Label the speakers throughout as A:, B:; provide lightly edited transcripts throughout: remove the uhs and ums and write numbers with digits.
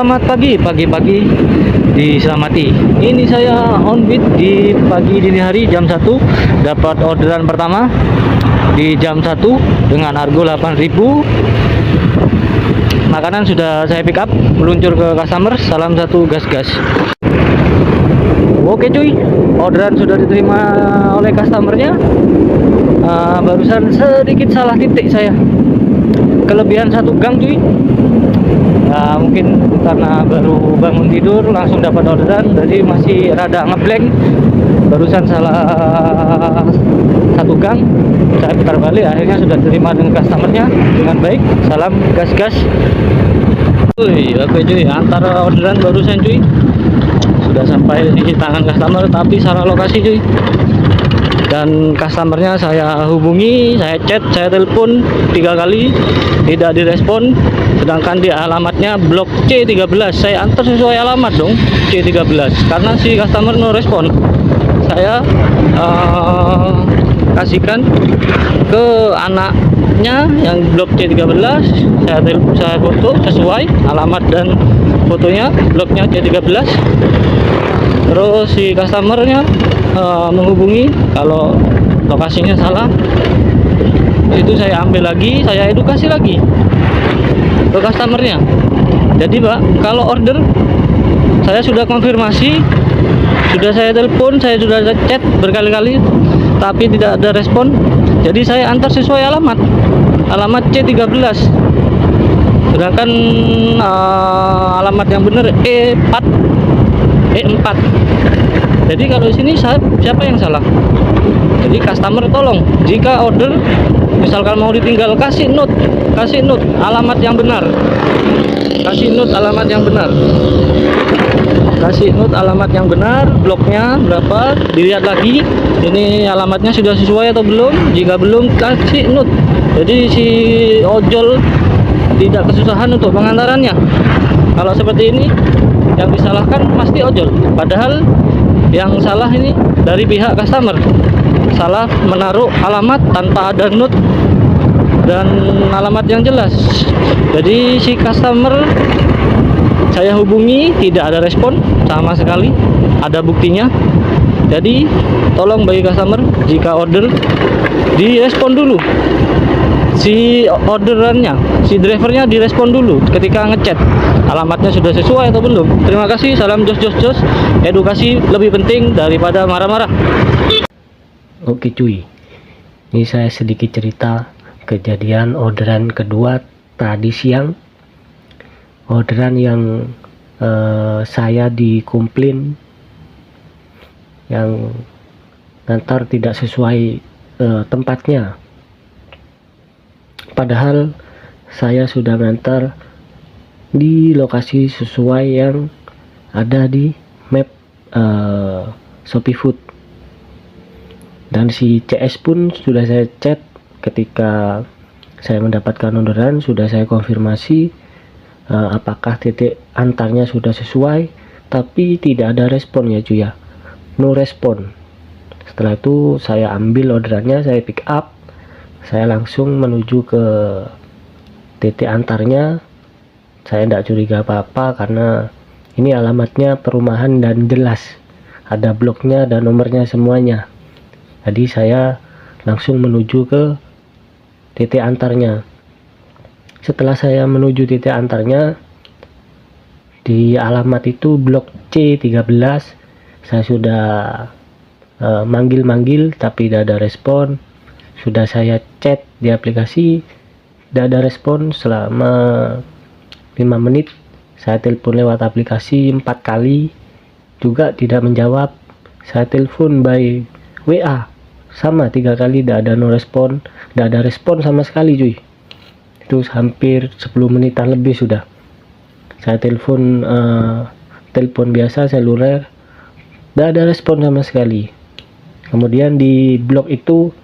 A: selamat pagi diselamati. Ini saya on beat di pagi dini hari jam 1, dapat orderan pertama di jam 1 dengan argo 8.000. Makanan sudah saya pick up, meluncur ke customer. Salam satu, gas. Oke cuy, orderan sudah diterima oleh customernya. Barusan sedikit salah titik saya, kelebihan 1 gang cuy. Mungkin karena baru bangun tidur langsung dapat orderan, jadi masih rada ngeblank. Barusan salah 1 gang, saya putar balik, akhirnya sudah diterima dengan customernya dengan baik. Salam, gas. Oke cuy, antara orderan barusan cuy sudah sampai di tangan customer, tapi salah lokasi cuy. Dan customernya saya hubungi, saya chat, saya telepon 3 kali, tidak direspon. Sedangkan di alamatnya blok C13, saya antar sesuai alamat dong, C13, karena si customer no respon. Saya kasihkan ke anaknya yang blok C13, saya foto sesuai alamat dan fotonya, bloknya C13. Terus si customernya menghubungi kalau lokasinya salah. Itu saya ambil lagi, saya edukasi lagi ke customernya. Jadi Pak, kalau order saya sudah konfirmasi, sudah saya telepon, saya sudah chat berkali-kali, tapi tidak ada respon. Jadi saya antar sesuai alamat C13, sedangkan alamat yang benar E4. Jadi kalau di sini siapa yang salah? Jadi customer tolong, jika order misalkan mau ditinggal, kasih note alamat yang benar. Kasih note alamat yang benar, bloknya berapa, dilihat lagi ini alamatnya sudah sesuai atau belum. Jika belum, kasih note. Jadi si ojol tidak kesusahan untuk pengantarannya. Kalau seperti ini, yang disalahkan pasti ojol, padahal yang salah ini dari pihak customer, salah menaruh alamat tanpa ada note dan alamat yang jelas. Jadi si customer saya hubungi, tidak ada respon sama sekali, ada buktinya. Jadi tolong bagi customer, jika order direspon dulu, si orderannya, si drivernya direspon dulu ketika ngechat alamatnya sudah sesuai atau belum. Terima kasih, salam jos. Edukasi lebih penting daripada marah-marah. Oke cuy, ini saya sedikit cerita kejadian orderan kedua tadi siang. Orderan yang saya dikomplain yang ngantar tidak sesuai tempatnya, padahal saya sudah ngantar di lokasi sesuai yang ada di map Shopee Food. Dan si CS pun sudah saya chat ketika saya mendapatkan orderan, sudah saya konfirmasi apakah titik antarnya sudah sesuai, tapi tidak ada respon ya cuy ya, no respon. Setelah itu saya ambil orderannya, saya pick up, saya langsung menuju ke titik antarnya. Saya tidak curiga apa-apa karena ini alamatnya perumahan dan jelas ada bloknya dan nomornya semuanya. Jadi saya langsung menuju ke titik antarnya. Setelah saya menuju titik antarnya, di alamat itu blok C13, saya sudah manggil tapi tidak ada respon. Sudah saya chat di aplikasi, tidak ada respon selama 5 menit. Saya telepon lewat aplikasi 4 kali juga tidak menjawab. Saya telepon by WA sama 3 kali, tidak ada no respon, tidak ada respon sama sekali cuy. Itu hampir 10 menitan lebih sudah. Saya telepon biasa seluler, tidak ada respon sama sekali. Kemudian di blok itu,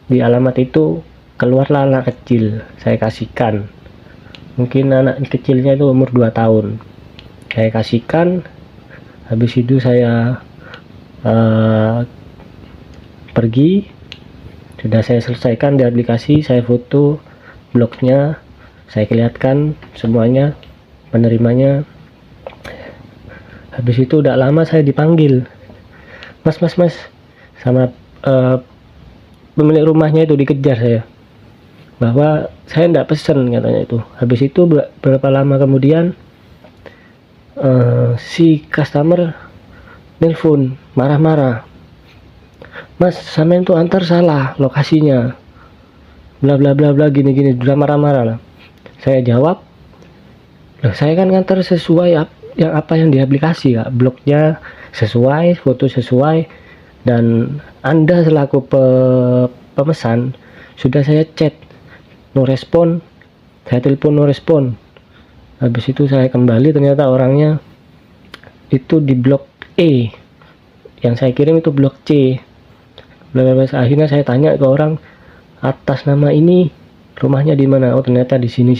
A: di alamat itu keluarlah anak kecil, saya kasihkan. Mungkin anak kecilnya itu umur 2 tahun. Saya kasihkan, habis itu saya pergi. Sudah saya selesaikan di aplikasi, saya foto bloknya, saya lihatkan semuanya, penerimanya.
B: Habis itu udah lama saya dipanggil, mas, sama pemilik rumahnya itu dikejar saya, bahwa saya tidak pesen katanya itu. Habis itu berapa lama kemudian si customer nelpon marah-marah, mas sampean tuh antar salah lokasinya, bla bla bla bla, gini udah marah-marah lah. Saya jawab, loh saya kan ngantar sesuai apa yang di aplikasi ya, bloknya sesuai, foto sesuai, dan Anda selaku pemesan sudah saya chat no respon, saya telepon no respon. Habis itu saya kembali, ternyata orangnya itu di blok E, yang saya kirim itu blok C. Akhirnya saya tanya ke orang, atas nama ini rumahnya di mana? Oh ternyata di sini.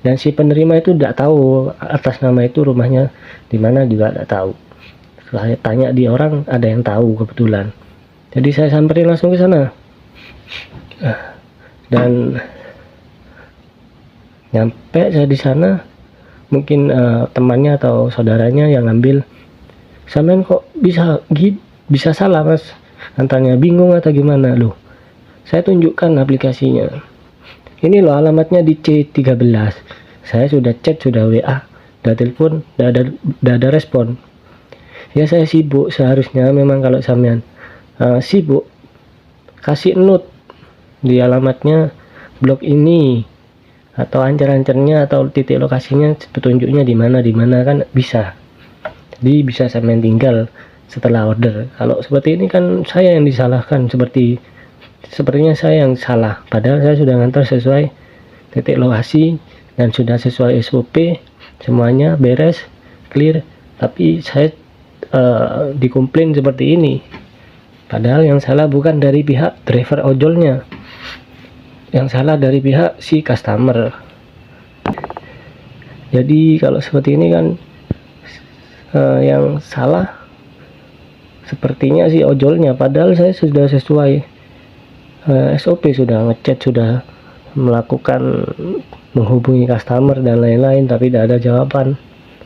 B: Dan si penerima itu tidak tahu atas nama itu rumahnya di mana, juga tidak tahu. Saya tanya di orang, ada yang tahu kebetulan. Jadi saya samperin langsung ke sana. Dan nyampe saya di sana, mungkin temannya atau saudaranya yang ngambil, sampean kok bisa salah mas, antaranya bingung atau gimana. Loh, saya tunjukkan aplikasinya, ini loh alamatnya di C13, saya sudah chat, sudah WA, udah telepon, udah ada respon. Ya saya sibuk, seharusnya memang kalau sampean sibuk kasih note di alamatnya blok ini, atau ancer-ancernya atau titik lokasinya, petunjuknya di mana kan bisa. Jadi bisa sampean tinggal setelah order. Kalau seperti ini kan saya yang disalahkan, sepertinya saya yang salah, padahal saya sudah ngantar sesuai titik lokasi dan sudah sesuai SOP, semuanya beres, clear, tapi saya dikomplain seperti ini. Padahal yang salah bukan dari pihak driver ojolnya, yang salah dari pihak si customer. Jadi kalau seperti ini kan yang salah sepertinya si ojolnya, padahal saya sudah sesuai SOP, sudah ngechat, sudah melakukan menghubungi customer dan lain-lain, tapi tidak ada jawaban.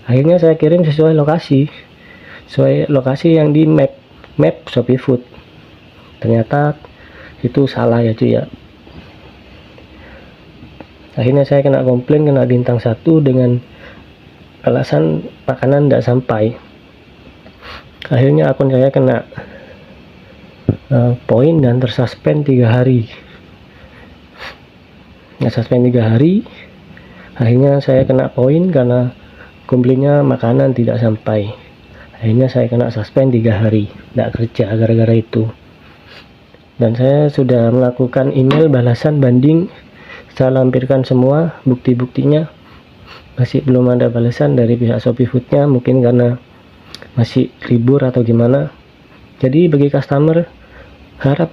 B: Akhirnya saya kirim sesuai lokasi yang di map Shopee Food. Ternyata itu salah ya cuy ya. Akhirnya saya kena komplain, kena bintang 1 dengan alasan makanan tidak sampai. Akhirnya akun saya kena poin dan tersuspend 3 hari. Suspend 3 hari. Akhirnya saya kena poin karena komplainnya makanan tidak sampai. Akhirnya saya kena suspend 3 hari, tidak kerja gara-gara itu. Dan saya sudah melakukan email balasan banding, saya lampirkan semua bukti-buktinya, masih belum ada balasan dari pihak Shopee Foodnya, mungkin karena masih libur atau gimana. Jadi bagi customer, harap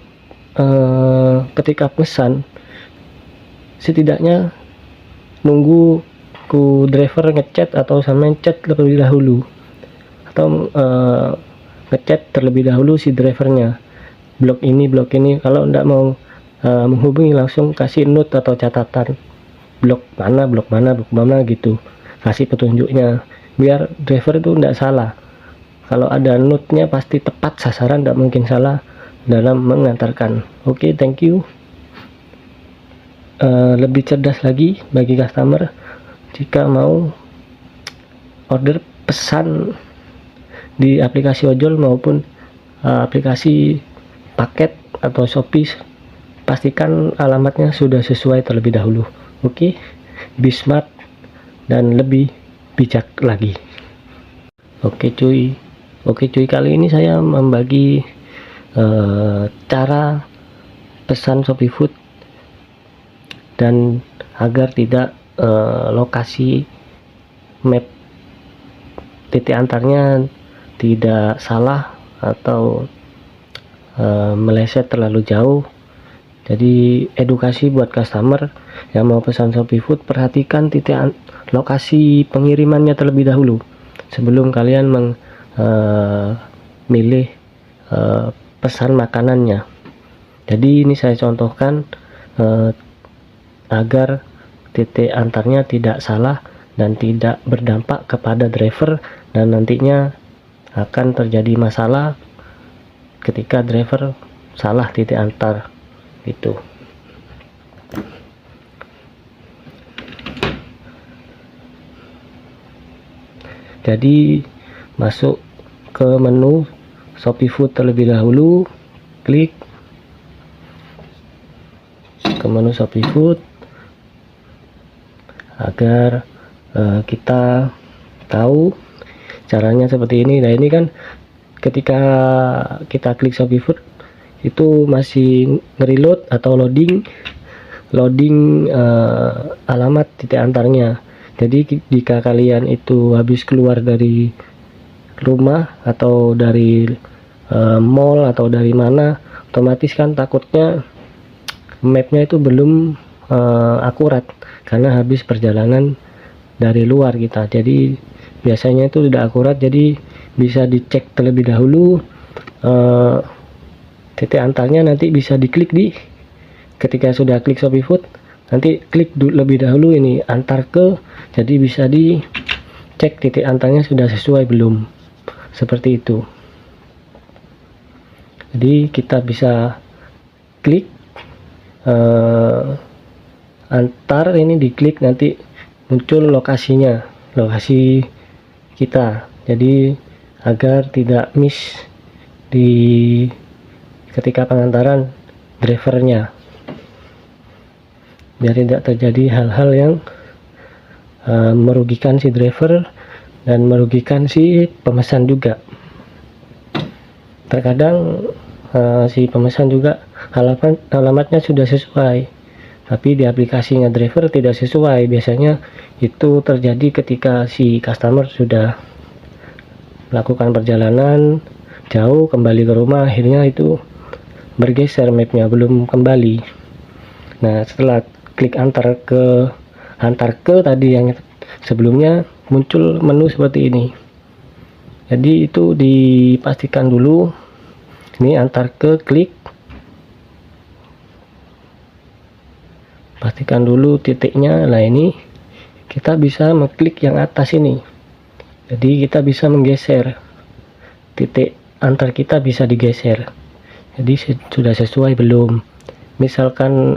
B: ketika pesan setidaknya nunggu driver ngechat atau sama chat terlebih dahulu, atau ngechat terlebih dahulu si drivernya, blok ini. Kalau tidak mau menghubungi, langsung kasih note atau catatan blok mana gitu, kasih petunjuknya biar driver itu tidak salah. Kalau ada note-nya pasti tepat sasaran, tidak mungkin salah dalam mengantarkan. Oke, thank you. Lebih cerdas lagi bagi customer, jika mau order pesan di aplikasi ojol maupun aplikasi paket atau Shopee, pastikan alamatnya sudah sesuai terlebih dahulu. Oke, be smart dan lebih bijak lagi. Oke cuy, kali ini saya membagi cara pesan Shopee Food, dan agar tidak lokasi map titik antarnya tidak salah atau meleset terlalu jauh. Jadi edukasi buat customer yang mau pesan Shopee Food, perhatikan titik lokasi pengirimannya terlebih dahulu sebelum kalian memilih pesan makanannya. Jadi ini saya contohkan agar titik antarnya tidak salah dan tidak berdampak kepada driver dan nantinya akan terjadi masalah ketika driver salah titik antar itu. Jadi masuk ke menu Shopee Food terlebih dahulu, klik ke menu Shopee Food agar kita tahu caranya seperti ini. Nah, ini kan ketika kita klik Shopee Food itu masih nge-reload atau loading alamat titik antarnya. Jadi jika kalian itu habis keluar dari rumah atau dari mall atau dari mana, otomatis kan takutnya mapnya itu belum akurat karena habis perjalanan dari luar kita. Jadi biasanya itu tidak akurat, jadi bisa dicek terlebih dahulu titik antarnya. Nanti bisa diklik ketika sudah klik Shopee Food, nanti klik lebih dahulu ini antar ke, jadi bisa dicek titik antarnya sudah sesuai belum, seperti itu. Jadi kita bisa klik antar ini, diklik nanti muncul lokasinya, lokasi kita, jadi agar tidak miss ketika pengantaran drivernya, biar tidak terjadi hal-hal yang merugikan si driver dan merugikan si pemesan juga. Terkadang si pemesan juga alamatnya sudah sesuai, tapi di aplikasinya driver tidak sesuai. Biasanya itu terjadi ketika si customer sudah melakukan perjalanan jauh kembali ke rumah, akhirnya itu bergeser mapnya, belum kembali. Nah, setelah klik antar ke tadi yang sebelumnya, muncul menu seperti ini. Jadi itu dipastikan dulu, ini antar ke, klik, pastikan dulu titiknya. Nah, ini kita bisa mengklik yang atas ini, jadi kita bisa menggeser titik antar, kita bisa digeser. Jadi sudah sesuai belum, misalkan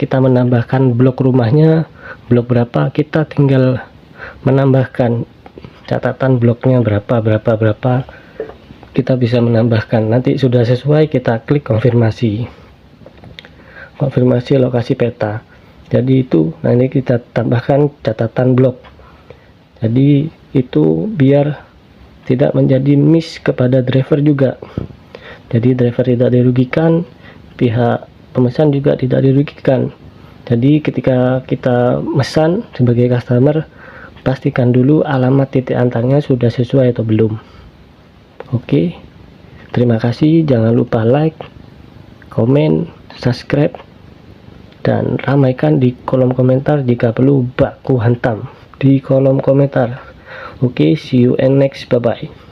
B: kita menambahkan blok rumahnya, blok berapa, kita tinggal menambahkan catatan bloknya berapa, kita bisa menambahkan. Nanti sudah sesuai, kita klik konfirmasi lokasi peta. Jadi itu, nah ini kita tambahkan catatan blok, jadi itu biar tidak menjadi miss kepada driver juga. Jadi driver tidak dirugikan, pihak pemesan juga tidak dirugikan. Jadi ketika kita mesan sebagai customer, pastikan dulu alamat titik antarnya sudah sesuai atau belum. Oke, terima kasih. Jangan lupa like, komen, subscribe, dan ramaikan di kolom komentar. Jika perlu baku hantam di kolom komentar. Oke, see you and next, bye bye.